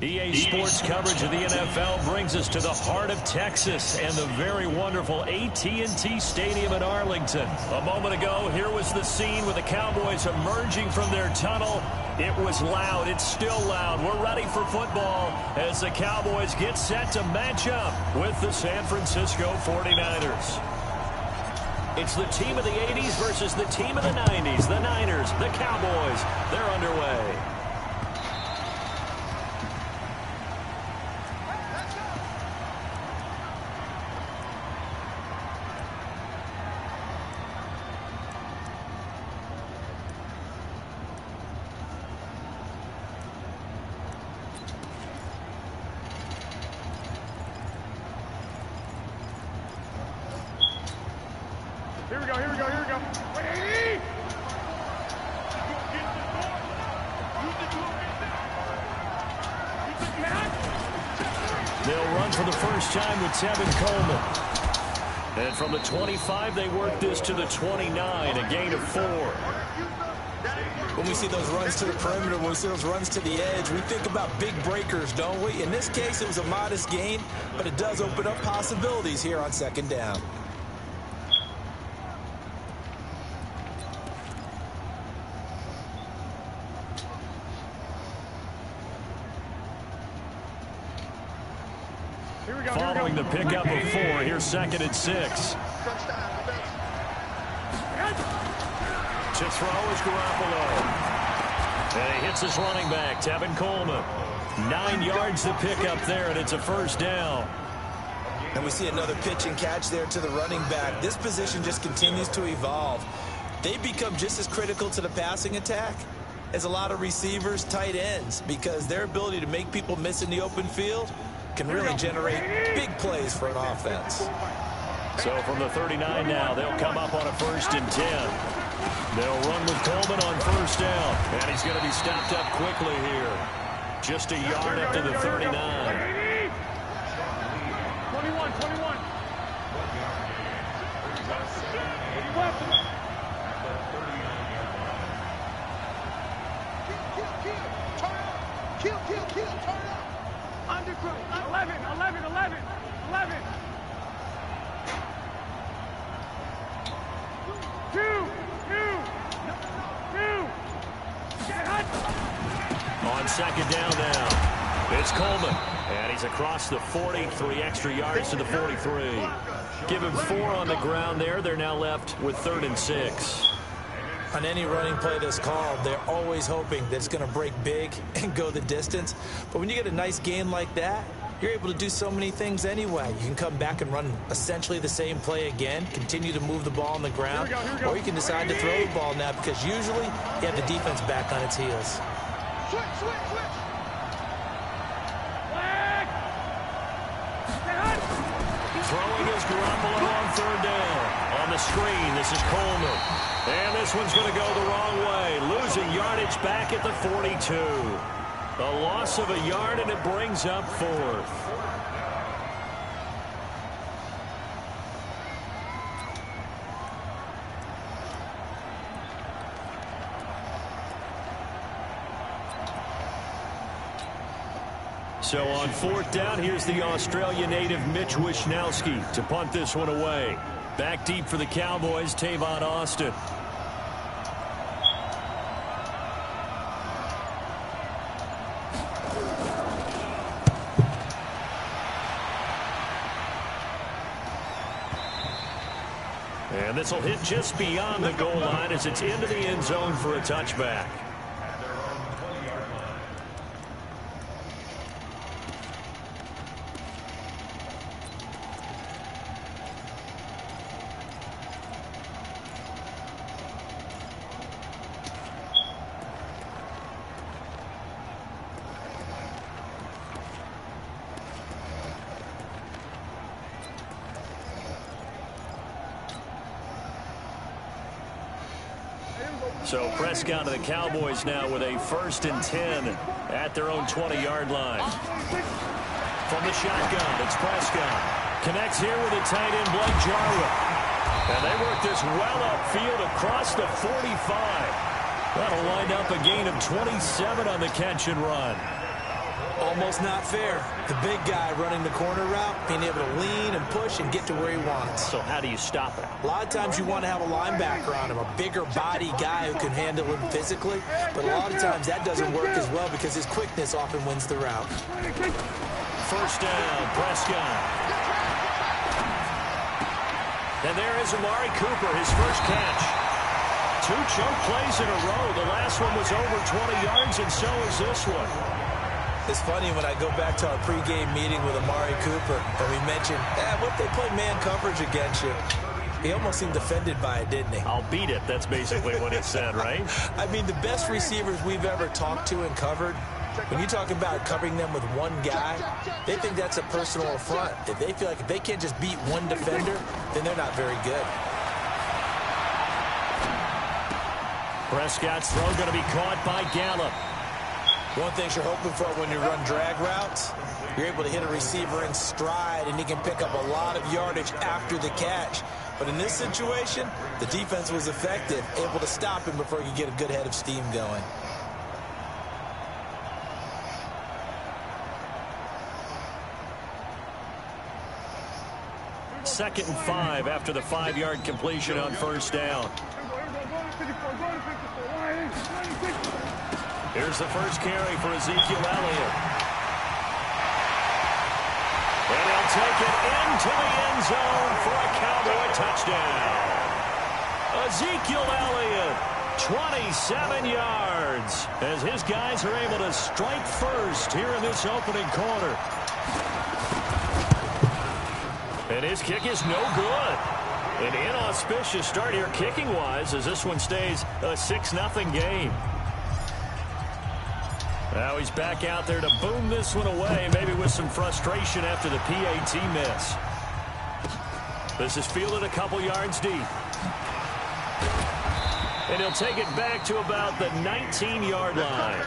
EA Sports coverage of the NFL brings us to the heart of Texas and the very wonderful AT&T Stadium in Arlington. A moment ago, here was the scene with the Cowboys emerging from their tunnel. It was loud. It's still loud. We're ready for football as the Cowboys get set to match up with the San Francisco 49ers. It's the team of the 80s versus the team of the 90s. The Niners, the Cowboys, they're underway. Here we go. Wait, 80! They'll run for the first time with Tevin Coleman. And from the 25, they work this to the 29, a gain of 4. When we see those runs to the perimeter, when we see those runs to the edge, we think about big breakers, don't we? In this case, it was a modest gain, but it does open up possibilities here on second down. Following the pickup of 4, here's 2nd and 6. To throw is Garoppolo. And he hits his running back, Tevin Coleman. 9 yards to pick up there, and it's a first down. And we see another pitch and catch there to the running back. This position just continues to evolve. They become just as critical to the passing attack as a lot of receivers, tight ends, because their ability to make people miss in the open field can really generate big plays for an offense. So from the 39 now, they'll come up on a 1st and 10. They'll run with Coleman on first down. And he's going to be stopped up quickly here. Just a yard up to the 39. 21. Kill, turn up. Undercrook, 11. 2. On second down now, it's Coleman. And he's across the 40, 3 extra yards to the 43. Give him 4 on the ground there. They're now left with 3rd and 6. On any running play that's called, they're always hoping that it's going to break big and go the distance. But when you get a nice gain like that, you're able to do so many things anyway. You can come back and run essentially the same play again, continue to move the ball on the ground, here we go. or you can decide to throw the ball now because usually you have the defense back on its heels. Switch. Throwing is Garoppolo on 3rd down. On the screen, this is Coleman. And this one's going to go the wrong way. Losing yardage back at the 42. A loss of a yard, and it brings up 4th. So on 4th down, here's the Australia native Mitch Wishnowsky to punt this one away. Back deep for the Cowboys, Tavon Austin. And this will hit just beyond the goal line as it's into the end zone for a touchback. So Prescott of the Cowboys now with a 1st and 10 at their own 20-yard line. From the shotgun, it's Prescott. Connects here with a tight end, Blake Jarwin. And they work this well upfield across the 45. That'll wind up a gain of 27 on the catch and run. Almost not fair. The big guy running the corner route, being able to lean and push and get to where he wants. So how do you stop it? A lot of times you want to have a linebacker on him, a bigger body guy who can handle him physically, but a lot of times that doesn't work as well because his quickness often wins the route. First down, Prescott. And there is Amari Cooper, his first catch. 2 chunk plays in a row. The last one was over 20 yards, and so is this one. It's funny when I go back to our pregame meeting with Amari Cooper, and we mentioned, what if they play man coverage against you? He almost seemed offended by it, didn't he? I'll beat it. That's basically what it said, right? I mean, the best receivers we've ever talked to and covered, when you talk about covering them with one guy, they think that's a personal affront. If they feel like if they can't just beat one defender, then they're not very good. Prescott's throw going to be caught by Gallup. One thing you're hoping for when you run drag routes, you're able to hit a receiver in stride, and he can pick up a lot of yardage after the catch. But in this situation, the defense was effective, able to stop him before he could get a good head of steam going. Second and 5 after the 5-yard completion on first down. Here's the first carry for Ezekiel Elliott. And he'll take it into the end zone for a Cowboy touchdown. Ezekiel Elliott, 27 yards, as his guys are able to strike first here in this opening quarter. And his kick is no good. An inauspicious start here kicking-wise as this one stays a 6-0 game. Now he's back out there to boom this one away, maybe with some frustration after the PAT miss. This is fielded a couple yards deep. And he'll take it back to about the 19-yard line.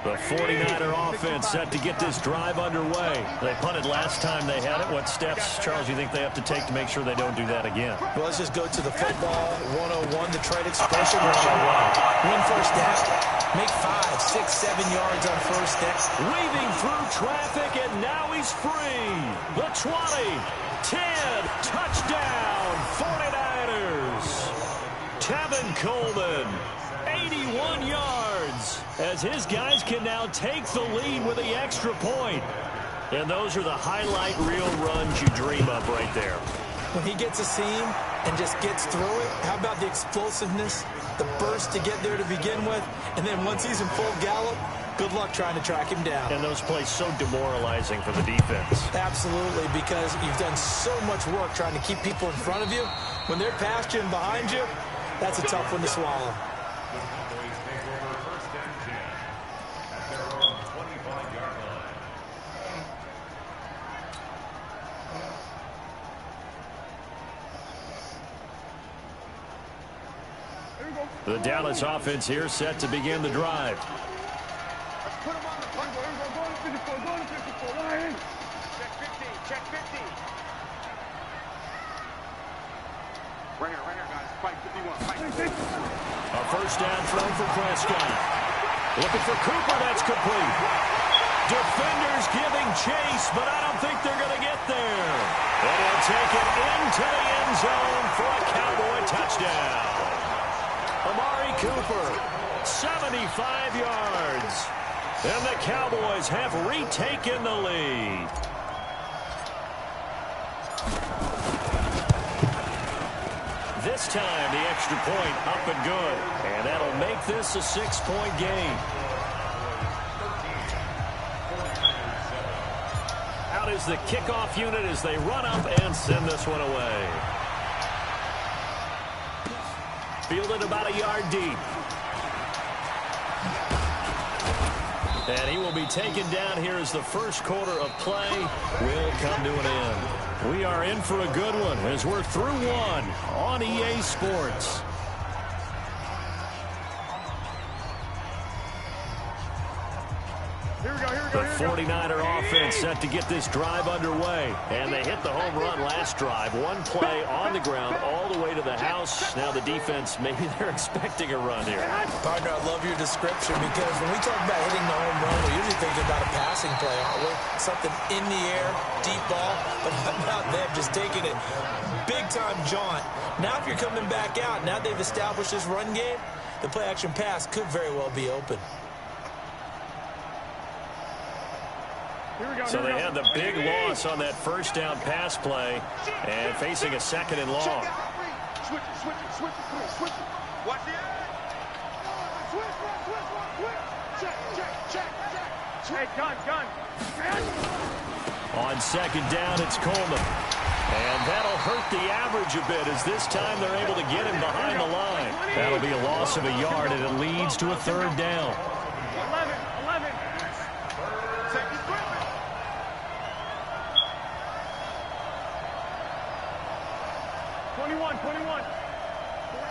The 49er offense set to get this drive underway. They punted last time they had it. What steps, Charles, you think they have to take to make sure they don't do that again? Well, let's just go to the football 101, Detroit expression. Win first down. Make 5, 6, 7 yards on first down. Weaving through traffic, and now he's free. The 20, 10, touchdown, 49ers. Tevin Coleman, 81 yards, as his guys can now take the lead with the extra point. And those are the highlight reel runs you dream of right there. When he gets a seam and just gets through it, how about the explosiveness, the burst to get there to begin with, and then once he's in full gallop, good luck trying to track him down. And those plays so demoralizing for the defense. Absolutely, because you've done so much work trying to keep people in front of you. When they're past you and behind you, that's a tough one to swallow. The Dallas offense here set to begin the drive. Put him on the front. Go to 54, go to 54. Check 15, check 15. Right here, guys. Fight 51, fight. A first down throw for Prescott. Looking for Cooper, that's complete. Defenders giving chase, but I don't think they're going to get there. And he'll take it into the end zone for a Cowboy touchdown. Amari Cooper, 75 yards. And the Cowboys have retaken the lead. This time, the extra point up and good. And that'll make this a 6-point game. Out is the kickoff unit as they run up and send this one away. Fielded about a yard deep. And he will be taken down here as the first quarter of play will come to an end. We are in for a good one as we're through one on EA Sports. 49er offense set to get this drive underway. And they hit the home run last drive. One play on the ground all the way to the house. Now the defense, maybe they're expecting a run here. Partner, I love your description because when we talk about hitting the home run, we're usually thinking about a passing play, aren't we? Something in the air, deep ball, but how about them just taking it big-time jaunt. Now if you're coming back out, now they've established this run game, the play-action pass could very well be open. So they had the big loss on that first down pass play and facing a second and long. Switch it. Watch it. Check. Hey, gun. On second down, it's Coleman. And that'll hurt the average a bit as this time they're able to get him behind the line. That'll be a loss of a yard, and it leads to a third down. 11. Second drive. 21.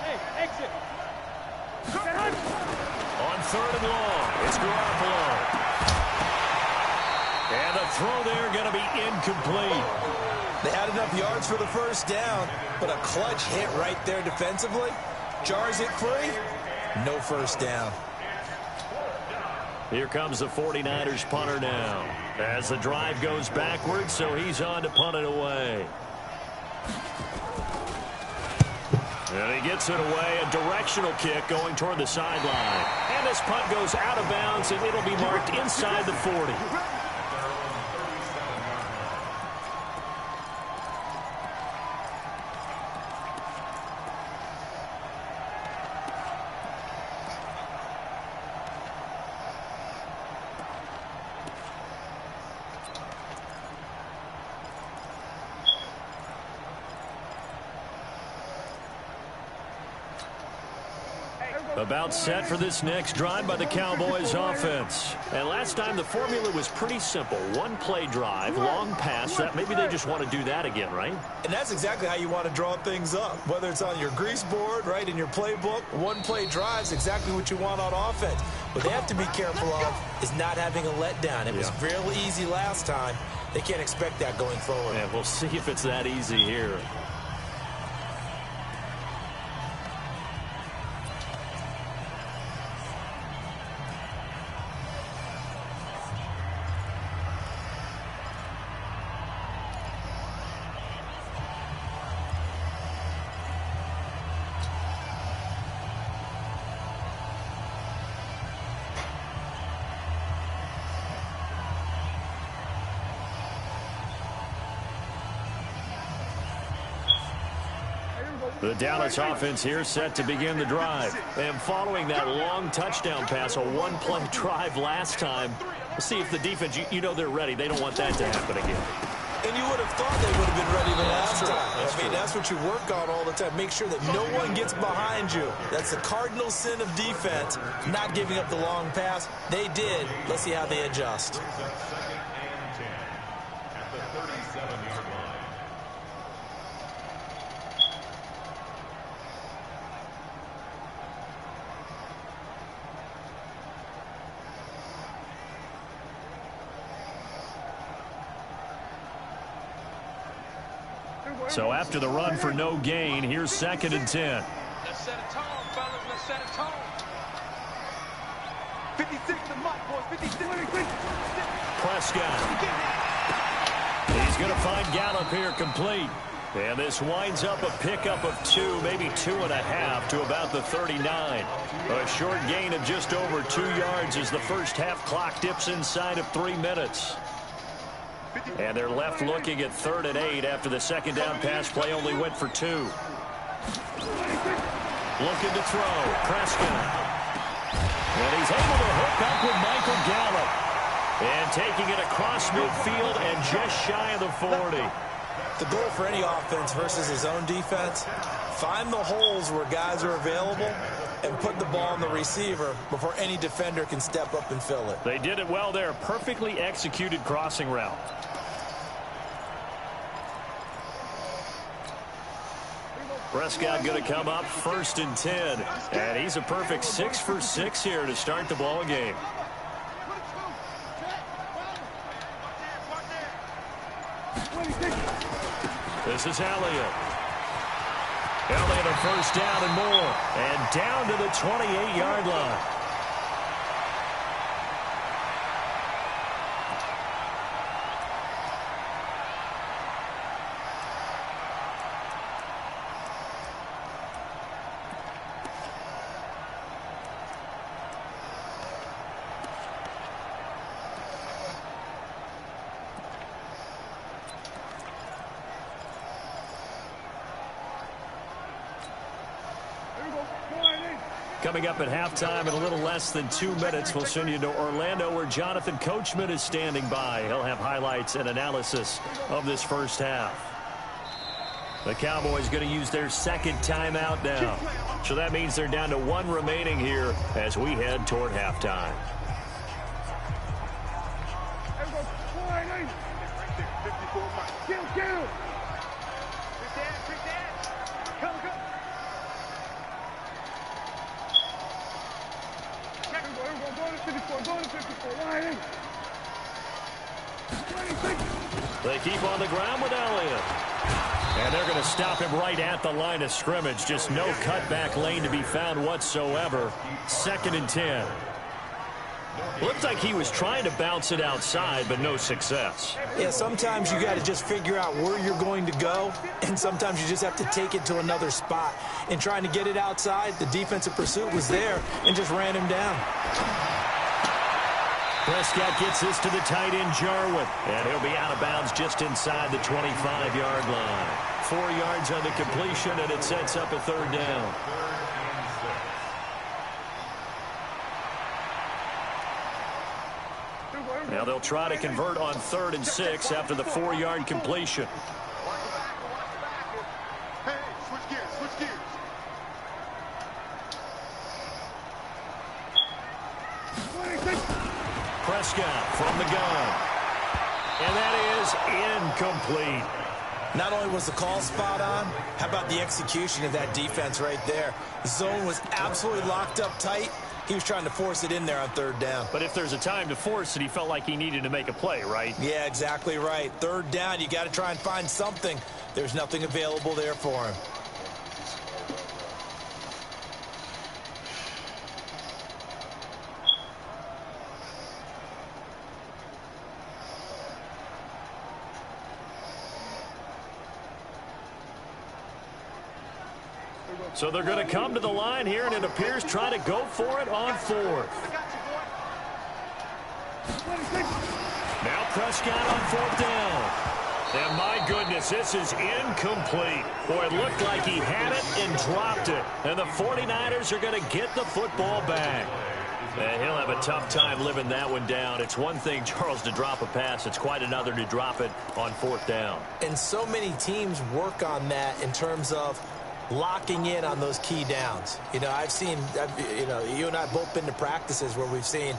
Hey, exit. On third and long, it's Garoppolo. And the throw there going to be incomplete. They had enough yards for the first down, but a clutch hit right there defensively. Jars it free. No first down. Here comes the 49ers punter now. As the drive goes backwards, so he's on to punt it away. And he gets it away, a directional kick going toward the sideline. And this punt goes out of bounds, and it'll be marked inside the 40. About set for this next drive by the Cowboys offense. And last time the formula was pretty simple. One play drive, long pass. That maybe they just want to do that again, right? And that's exactly how you want to draw things up. Whether it's on your grease board, right, in your playbook, one play drive is exactly what you want on offense. What they have to be careful of is not having a letdown. It was real easy last time. They can't expect that going forward. And we'll see if it's that easy here. The Dallas offense here set to begin the drive. And following that long touchdown pass, a one-play drive last time, we'll see if the defense, you know they're ready. They don't want that to happen again. And you would have thought they would have been ready the last time. That's what you work on all the time. Make sure that no one gets behind you. That's the cardinal sin of defense, not giving up the long pass. They did. Let's see how they adjust. So after the run for no gain, here's second and 10. Let's set a tone, fellas. Let's set a tone. 56 the mark, boys. 56. Prescott. He's going to find Gallup here complete. And this winds up a pickup of 2, maybe 2.5 to about the 39. A short gain of just over 2 yards as the first half clock dips inside of 3 minutes. And they're left looking at 3rd and 8 after the second down pass play only went for 2. Looking to throw. Prescott. And he's able to hook up with Michael Gallup. And taking it across midfield and just shy of the 40. The goal for any offense versus his own defense, find the holes where guys are available and put the ball on the receiver before any defender can step up and fill it. They did it well there. Perfectly executed crossing route. Prescott going to come up 1st and 10. And he's a perfect 6 for 6 here to start the ball game. This is Elliott. Elliott a first down and more. And down to the 28-yard line. Coming up at halftime in a little less than 2 minutes, we'll send you to Orlando where Jonathan Coachman is standing by. He'll have highlights and analysis of this first half. The Cowboys going to use their second timeout now. So that means they're down to 1 remaining here as we head toward halftime. They keep on the ground with Elliott. And they're going to stop him right at the line of scrimmage. Just no cutback lane to be found whatsoever. 2nd and 10. Looked like he was trying to bounce it outside, but no success. Yeah, sometimes you got to just figure out where you're going to go, and sometimes you just have to take it to another spot. In trying to get it outside, the defensive pursuit was there and just ran him down. Prescott gets this to the tight end, Jarwin, and he'll be out of bounds just inside the 25-yard line. 4 yards on the completion, and it sets up a 3rd down. Now they'll try to convert on 3rd and 6 after the 4-yard completion. Hey, switch gears, switch gears. Prescott from the gun. And that is incomplete. Not only was the call spot on, how about the execution of that defense right there? The zone was absolutely locked up tight. He was trying to force it in there on 3rd down. But if there's a time to force it, he felt like he needed to make a play, right? Yeah, exactly right. 3rd down, you got to try and find something. There's nothing available there for him. So they're going to come to the line here, and it appears trying to go for it on 4th. Now Prescott on 4th down. And my goodness, this is incomplete. Boy, it looked like he had it and dropped it. And the 49ers are going to get the football back. And he'll have a tough time living that one down. It's one thing, Charles, to drop a pass. It's quite another to drop it on 4th down. And so many teams work on that in terms of locking in on those key downs. You know, you and I both been to practices where we've seen,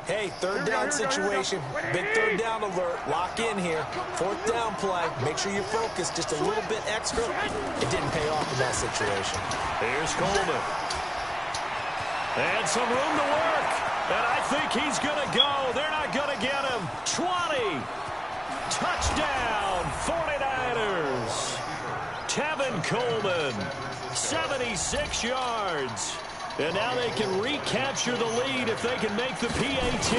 hey, 3rd down situation, big 3rd down alert, lock in here, 4th down play, make sure you're focused just a little bit extra. It didn't pay off in that situation. Here's Coleman. And some room to work. And I think he's going to go. They're not going to get him. 20. Touchdown, 49ers. Tevin Coleman, 76 yards. And now they can recapture the lead if they can make the PAT.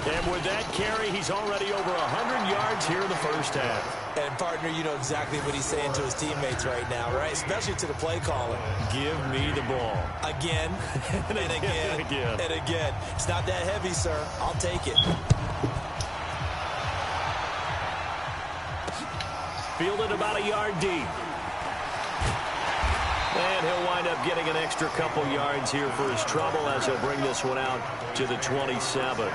And with that carry, he's already over 100 yards here in the first half. And, partner, you know exactly what he's saying to his teammates right now, right? Especially to the play caller. Give me the ball. Again, and again, and again. It's not that heavy, sir. I'll take it. Fielded about a yard deep. And he'll wind up getting an extra couple yards here for his trouble as he'll bring this one out to the 27.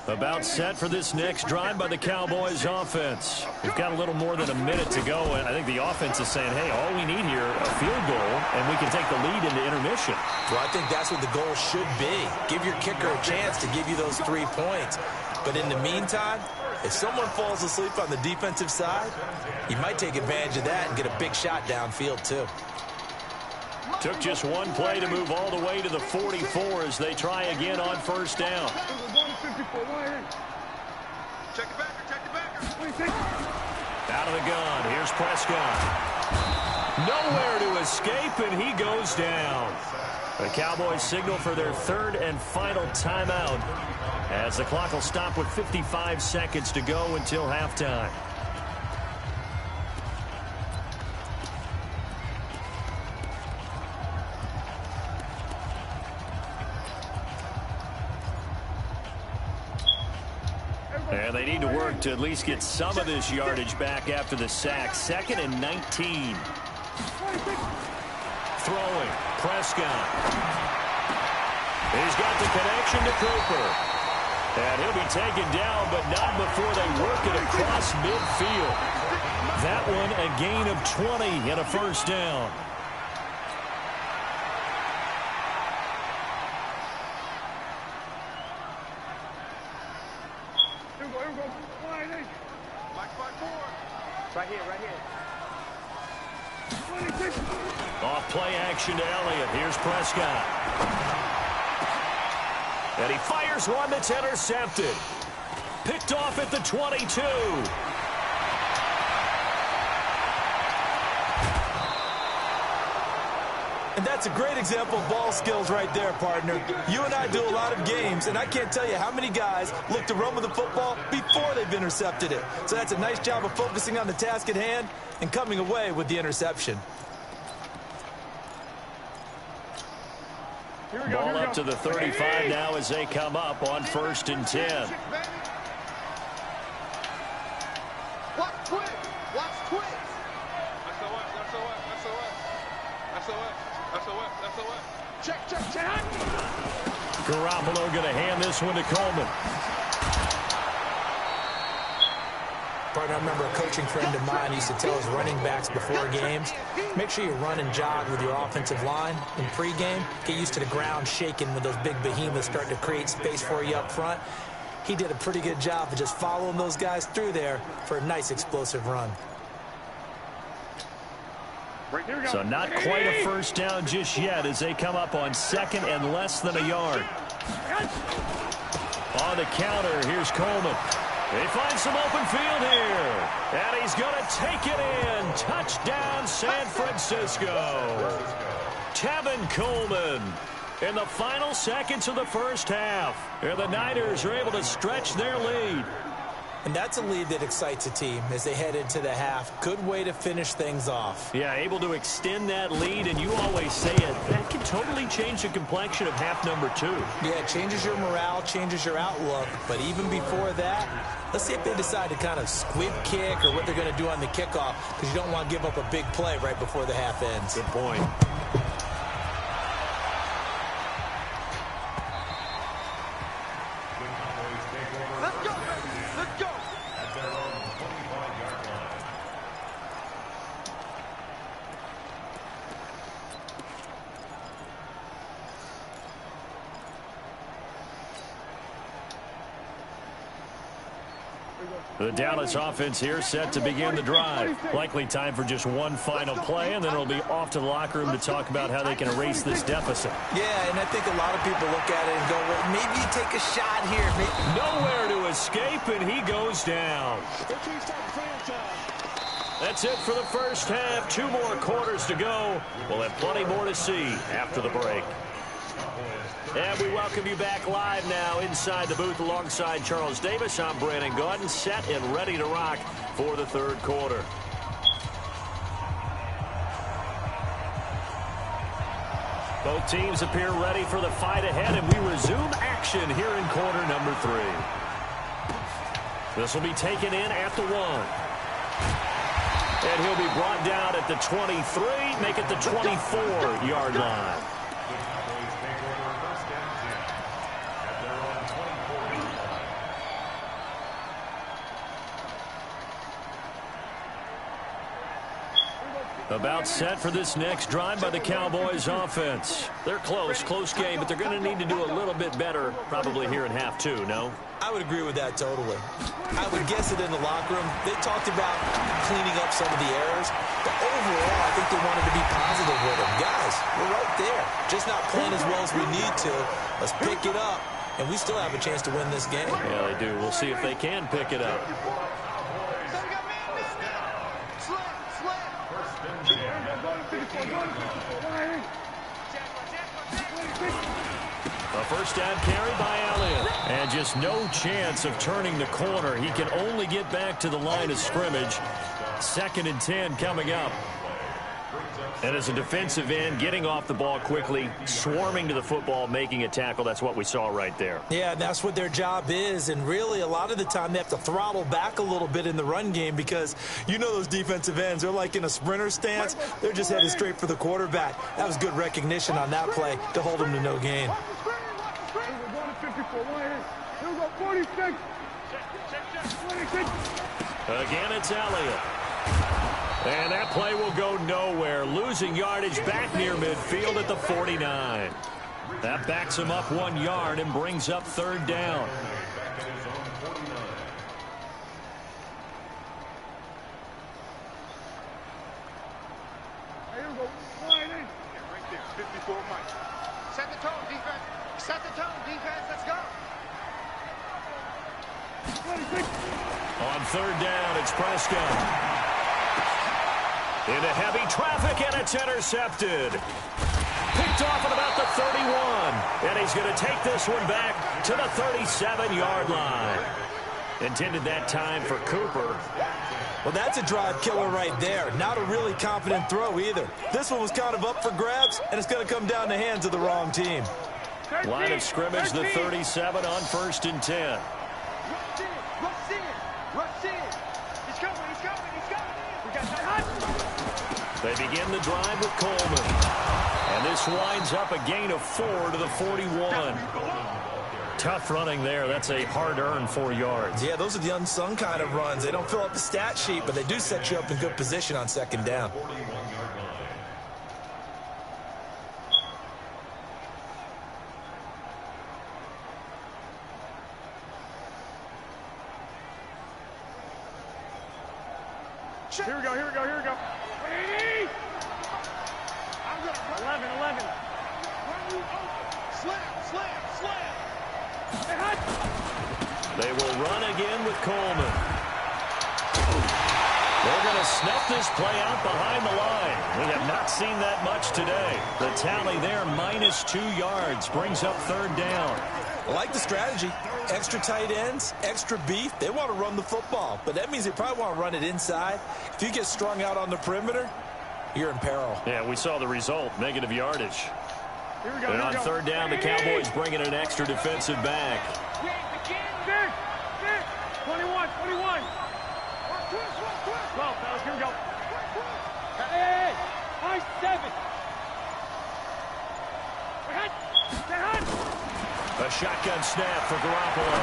About set for this next drive by the Cowboys offense. We've got a little more than a minute to go, and I think the offense is saying, hey, all we need here, a field goal, and we can take the lead into intermission. Well, I think that's what the goal should be. Give your kicker a chance to give you those 3 points. But in the meantime, If someone falls asleep on the defensive side, you might take advantage of that and get a big shot downfield, too. Took just one play to move all the way to the 44 as they try again on first down. Check the backer. Out of the gun. Here's Prescott. Nowhere to escape, and he goes down. The Cowboys signal for their third and final timeout as the clock will stop with 55 seconds to go until halftime. And they need to work to at least get some of this yardage back after the sack. 2nd and 19. Throwing. Prescott. He's got the connection to Cooper. And he'll be taken down, but not before they work it across midfield. That one a gain of 20 and a first down. Right here. Off play action to Elliott. Here's Prescott. And he fires one that's intercepted. Picked off at the 22. And that's a great example of ball skills right there, partner. You and I do a lot of games, and I can't tell you how many guys look to run with the football before they've intercepted it. So that's a nice job of focusing on the task at hand and coming away with the interception. Ball up to the 35 now as they come up on 1st and 10. Watch quick. Check. Garoppolo going to hand this one to Coleman. Partner, I remember a coaching friend of mine used to tell his running backs before games, make sure you run and jog with your offensive line in pregame. Get used to the ground shaking when those big behemoths start to create space for you up front. He did a pretty good job of just following those guys through there for a nice explosive run. So not quite a first down just yet as they come up on 2nd and less than a yard. On the counter, here's Coleman. They find some open field here. And he's going to take it in. Touchdown, San Francisco. Tevin Coleman in the final seconds of the first half. And the Niners are able to stretch their lead. And that's a lead that excites a team as they head into the half. Good way to finish things off. Yeah, able to extend that lead, and you always say it, that can totally change the complexion of half number 2. Yeah, it changes your morale, changes your outlook. But even before that, let's see if they decide to kind of squib kick or what they're going to do on the kickoff, because you don't want to give up a big play right before the half ends. Good point. Let's go. The Dallas offense here set to begin the drive. Likely time for just one final play, and then it'll be off to the locker room to talk about how they can erase this deficit. Yeah, and I think a lot of people look at it and go, well, maybe you take a shot here. Nowhere to escape, and he goes down. That's it for the first half. 2 more quarters to go. We'll have plenty more to see after the break. And we welcome you back live now inside the booth alongside Charles Davis. I'm Brandon Gaudin, set and ready to rock for the third quarter. Both teams appear ready for the fight ahead, and we resume action here in quarter number 3. This will be taken in at the 1. And he'll be brought down at the 23, make it the 24-yard line. About set for this next drive by the Cowboys offense. They're close game, but they're going to need to do a little bit better probably here in half 2, no? I would agree with that totally. I would guess it in the locker room. They talked about cleaning up some of the errors, but overall, I think they wanted to be positive with them. Guys, we're right there. Just not playing as well as we need to. Let's pick it up, and we still have a chance to win this game. Yeah, they do. We'll see if they can pick it up. A first down carry by Elliott. And just no chance of turning the corner. He can only get back to the line of scrimmage. 2nd and 10 coming up. And as a defensive end, getting off the ball quickly, swarming to the football, making a tackle. That's what we saw right there. Yeah, that's what their job is. And really, a lot of the time, they have to throttle back a little bit in the run game because you know those defensive ends, they're like in a sprinter stance. They're just headed straight for the quarterback. That was good recognition on that play to hold him to no gain. Again, it's Elliott. And that play will go nowhere. Losing yardage back near midfield at the 49. That backs him up 1 yard and brings up 3rd down. Here we go. Line in. Yeah, right there. 54 Mike. Set the tone, defense. Set the tone, defense. Let's go. 26. On 3rd down, it's Prescott. Into heavy traffic, and it's intercepted. Picked off at about the 31. And he's going to take this one back to the 37-yard line. Intended that time for Cooper. Well, that's a drive killer right there. Not a really confident throw either. This one was kind of up for grabs, and it's going to come down the hands of the wrong team. Line of scrimmage, the 37 on 1st and 10. Rush in. Rush in. Rush in. He's coming. He's coming. He's coming. We got that. They begin the drive with Coleman. And this winds up a gain of 4 to the 41. Tough running there. That's a hard-earned 4 yards. Yeah, those are the unsung kind of runs. They don't fill up the stat sheet, but they do set you up in good position on 2nd down. Here we go. Here we go. Here we go. 80. I'm going to 11. Slam. They will run again with Coleman. They're going to snuff this play out behind the line. We have not seen that much today. The tally there, -2 yards, brings up 3rd down. I like the strategy. Extra tight ends, extra beef. They want to run the football, but that means they probably want to run it inside. If you get strung out on the perimeter, you're in peril. Yeah, we saw the result, negative yardage. Here we go. And on 3rd down, the Cowboys bring in an extra defensive back. 21. 12, fellas. Here we go. Hey. 7. A shotgun snap for Garoppolo.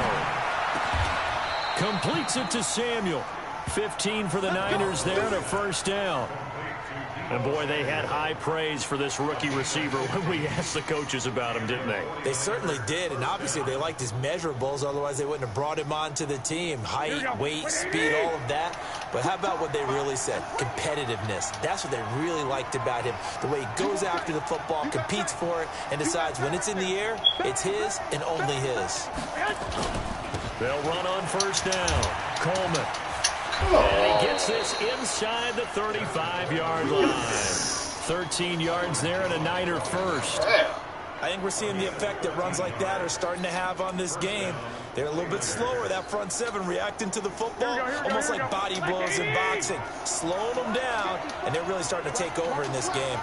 Completes it to Samuel. 15 for the Niners there and a 1st down. And, boy, they had high praise for this rookie receiver when we asked the coaches about him, didn't they? They certainly did, and obviously they liked his measurables. Otherwise, they wouldn't have brought him onto the team. Height, weight, speed, all of that. But how about what they really said? Competitiveness. That's what they really liked about him. The way he goes after the football, competes for it, and decides when it's in the air, it's his and only his. They'll run on 1st down. Coleman. And he gets this inside the 35-yard line. 13 yards there and a Niner first. I think we're seeing the effect that runs like that are starting to have on this game. They're a little bit slower, that front 7, reacting to the football, almost like body blows in boxing, slowing them down, and they're really starting to take over in this game.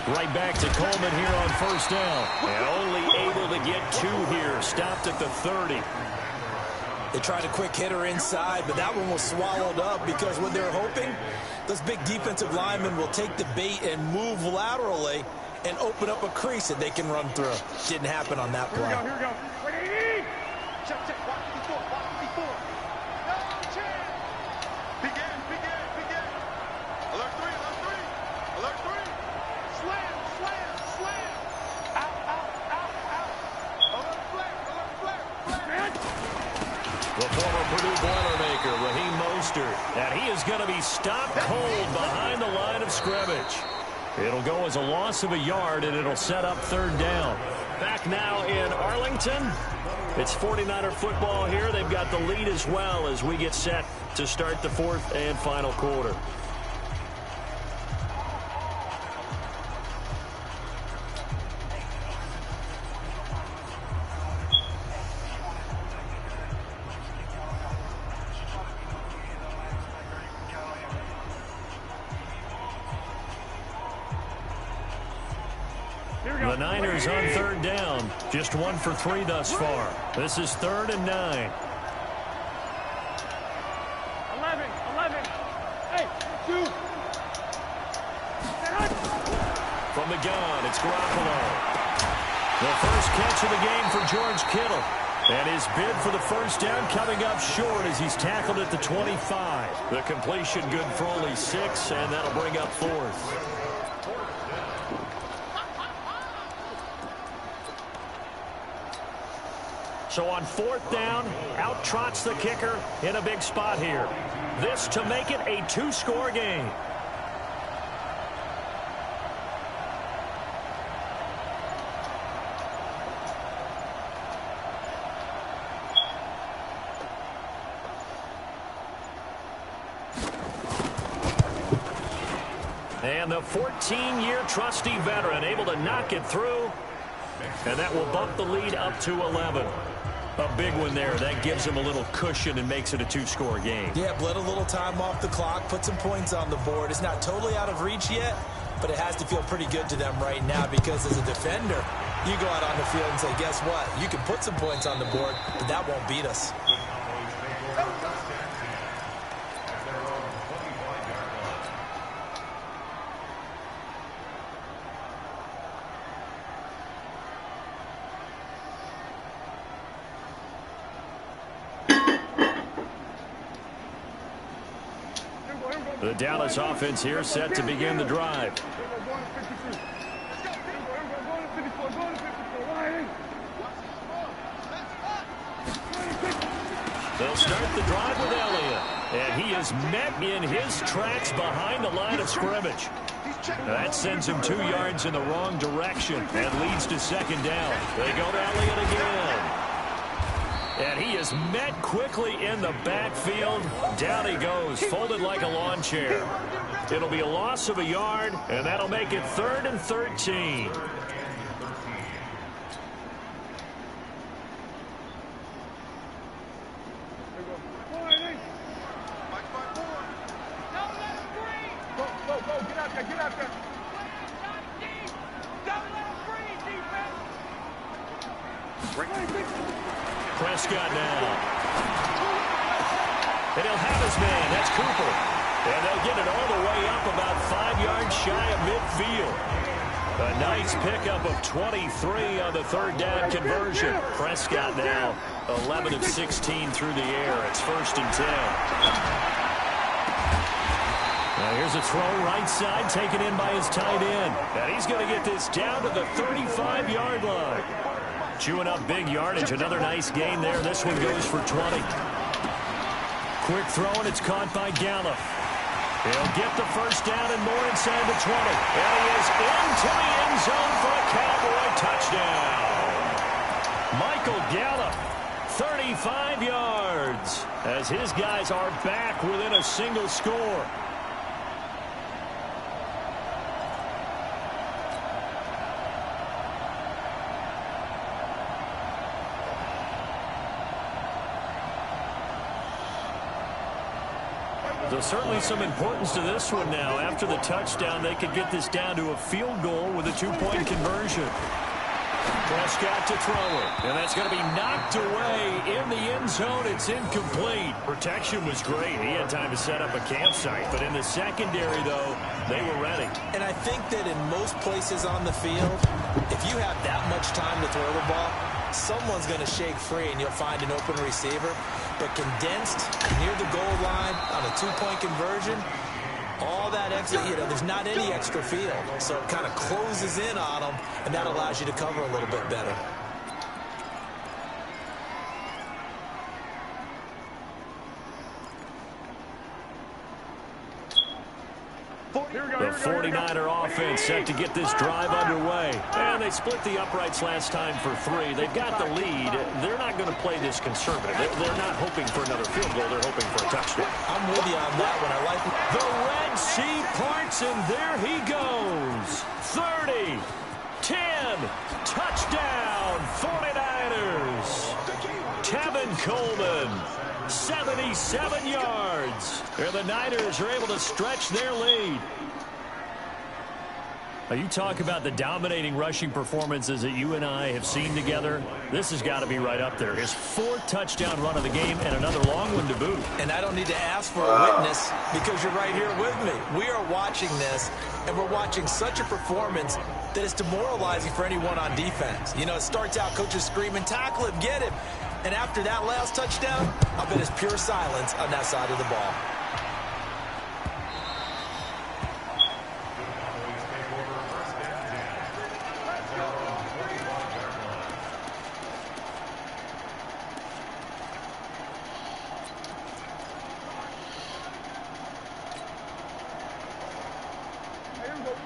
Right back to Coleman here on 1st down. And only able to get 2 here. Stopped at the 30. They tried a quick hitter inside, but that one was swallowed up because what they're hoping, those big defensive linemen will take the bait and move laterally and open up a crease that they can run through. Didn't happen on that play. Here we go. Check. Watch before. No chance. Begin. Alert 3. Slam. Out. Alert flare. Mostert. And he is going to be stopped cold behind the line of scrimmage. It'll go as a loss of a yard, and it'll set up third down. Back now in Arlington. It's 49er football here. They've got the lead as well as we get set to start the fourth and final quarter. The Niners on third down. Just 1 for 3 thus far. This is 3rd and 9. 11. Hey, 2. From the gun, it's Garoppolo. The first catch of the game for George Kittle. And his bid for the first down coming up short as he's tackled at the 25. The completion good for only 6, and that'll bring up 4th. So on 4th down, out trots the kicker in a big spot here. This to make it a 2-score game. And the 14-year trusty veteran able to knock it through. And that will bump the lead up to 11. A big one there. That gives him a little cushion and makes it a 2-score game. Yeah, bled a little time off the clock, put some points on the board. It's not totally out of reach yet, but it has to feel pretty good to them right now because as a defender, you go out on the field and say, guess what? You can put some points on the board, but that won't beat us. The Dallas offense here set to begin the drive. They'll start the drive with Elliott. And he is met in his tracks behind the line of scrimmage. That sends him 2 yards in the wrong direction and leads to 2nd down. They go to Elliott again. And he is met quickly in the backfield. Down he goes, folded like a lawn chair. It'll be a loss of a yard, and that'll make it 3rd and 13. Prescott now. And he'll have his man. That's Cooper. And they'll get it all the way up about 5 yards shy of midfield. A nice pickup of 23 on the 3rd down conversion. Prescott now 11 of 16 through the air. It's 1st and 10. Now here's a throw right side taken in by his tight end. And he's going to get this down to the 35-yard line. Chewing up big yardage. Another nice gain there. This one goes for 20. Quick throw, and it's caught by Gallup. He'll get the first down and more inside the 20. And he is into the end zone for a Cowboy touchdown. Michael Gallup, 35 yards, as his guys are back within a single score. There's certainly some importance to this one now. After the touchdown, they could get this down to a field goal with a 2-point conversion. Prescott to throw it. And that's going to be knocked away in the end zone. It's incomplete. Protection was great. He had time to set up a campsite. But in the secondary, though, they were ready. And I think that in most places on the field, if you have that much time to throw the ball, someone's going to shake free and you'll find an open receiver. But condensed near the goal line on a 2-point conversion, all that extra, there's not any extra field. So it kind of closes in on them, and that allows you to cover a little bit better. The 49er offense set to get this drive underway. And they split the uprights last time for 3. They've got the lead. They're not going to play this conservative. They're not hoping for another field goal. They're hoping for a touchdown. I'm with you on that one. I like it. The Red Sea parts, and there he goes. 30, 10, touchdown, 49ers. Tevin Coleman, 77 yards. And the Niners are able to stretch their lead. Now, you talk about the dominating rushing performances that you and I have seen together. This has got to be right up there. His 4th touchdown run of the game and another long one to boot. And I don't need to ask for a witness because you're right here with me. We are watching this, and we're watching such a performance that is demoralizing for anyone on defense. You know, it starts out coaches screaming, tackle him, get him. And after that last touchdown, I bet it's pure silence on that side of the ball.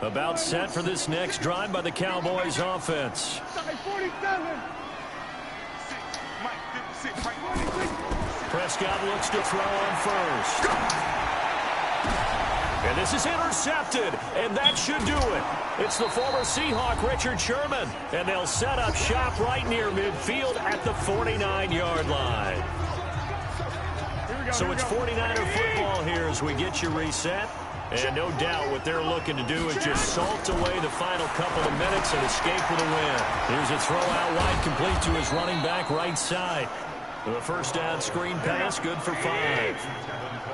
About set for this next drive by the Cowboys offense. 47. Prescott looks to throw on first. And this is intercepted, and that should do it. It's the former Seahawk, Richard Sherman, and they'll set up shop right near midfield at the 49-yard line. So it's 49er football here as we get you reset. And no doubt what they're looking to do is just salt away the final couple of minutes and escape with a win. Here's a throw out wide, complete to his running back right side. The first down screen pass, good for 5.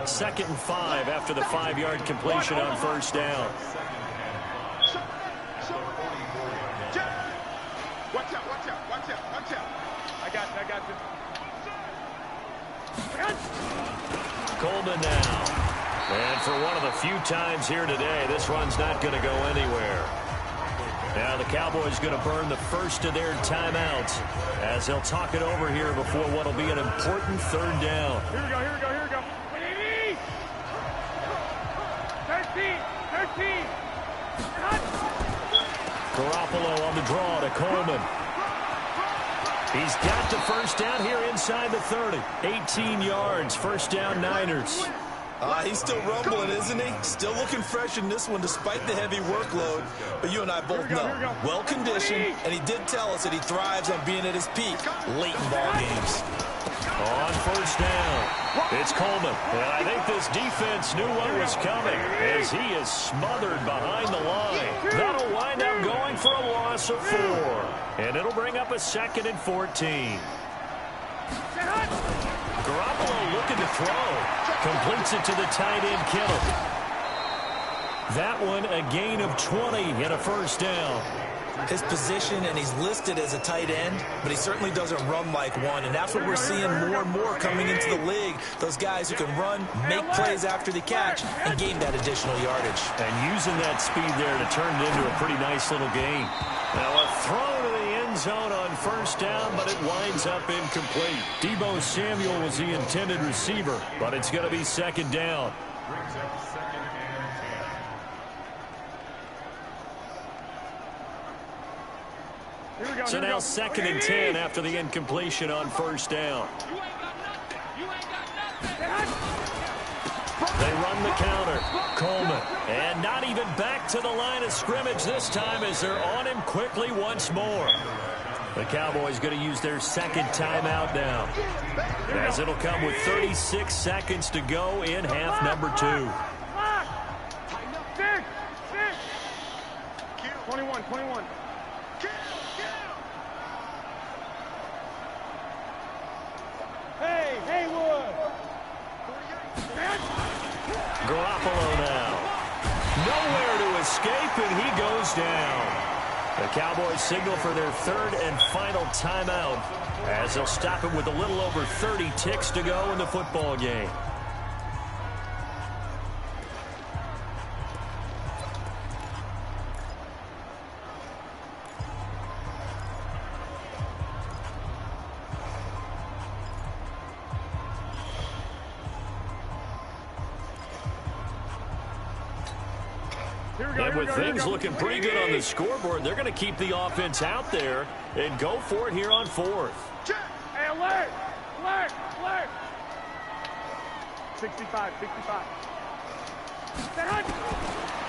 2nd and 5 after the 5-yard completion on first down. Watch out, watch out, watch out, watch out. I got you. Coleman now. And for one of the few times here today, this run's not going to go anywhere. Now the Cowboys going to burn the first of their timeouts as they'll talk it over here before what will be an important 3rd down. Here we go, here we go, here we go. 13, 13. Garoppolo on the draw to Coleman. He's got the first down here inside the 30. 18 yards, first down Niners. He's still rumbling, isn't he? Still looking fresh in this one despite the heavy workload. But you and I both know, well-conditioned, and he did tell us that he thrives on being at his peak late in ball games. On first down, it's Coleman. And I think this defense knew what was coming as he is smothered behind the line. That'll wind up going for a loss of 4. And it'll bring up a 2nd and 14. Garoppolo looking to throw. Completes it to the tight end, Kittle. That one a gain of 20 and a first down. His position, and he's listed as a tight end, but he certainly doesn't run like one, and that's what we're seeing more and more coming into the league. Those guys who can run, make plays after the catch, and gain that additional yardage. And using that speed there to turn it into a pretty nice little gain. Now a throw to the end zone on first down, but it winds up incomplete. Deebo Samuel was the intended receiver, but it's going to be 2nd down. So now 2nd and 10 after the incompletion on first down. They run the counter. Coleman. And not even back to the line of scrimmage this time as they're on him quickly once more. The Cowboys going to use their 2nd timeout now, as it'll come with 36 seconds to go in half number 2. 21. Hey, Haywood. Garoppolo now. Nowhere to escape, and he goes down. The Cowboys signal for their 3rd and final timeout as they'll stop it with a little over 30 ticks to go in the football game. And with things looking pretty good on the scoreboard, they're going to keep the offense out there and go for it here on fourth. Hey, alert! Alert! Alert! 65, 65.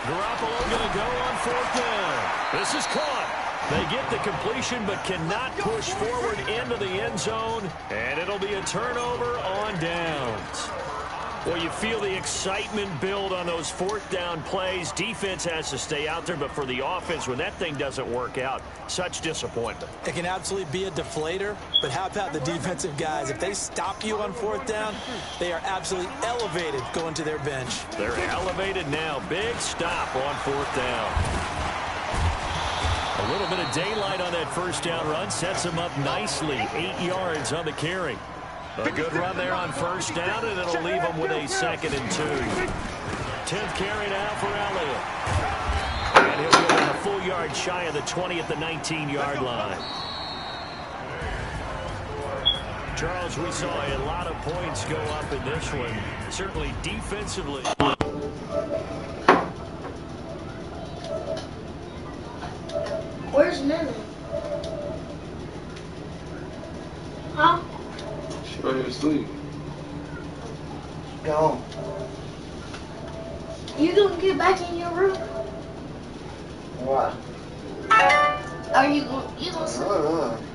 Garoppolo going to go on fourth down. This is caught. They get the completion but cannot push forward into the end zone, and it'll be a turnover on downs. Well, you feel the excitement build on those fourth down plays. Defense has to stay out there, but for the offense, when that thing doesn't work out, such disappointment. It can absolutely be a deflator, but how about the defensive guys? If they stop you on fourth down, they are absolutely elevated going to their bench. They're elevated now. Big stop on fourth down. A little bit of daylight on that first down run sets them up nicely. 8 yards on the carry. A good run there on first down, and it'll leave them with a 2nd and 2. 10th carry now for Elliott. And he'll go in a full yard shy of the 20 at the 19-yard line. Charles, we saw a lot of points go up in this one. Certainly defensively. Where's Nana? Huh? She's right here asleep. Go. You gonna get back in your room? Why? Are you gonna sleep?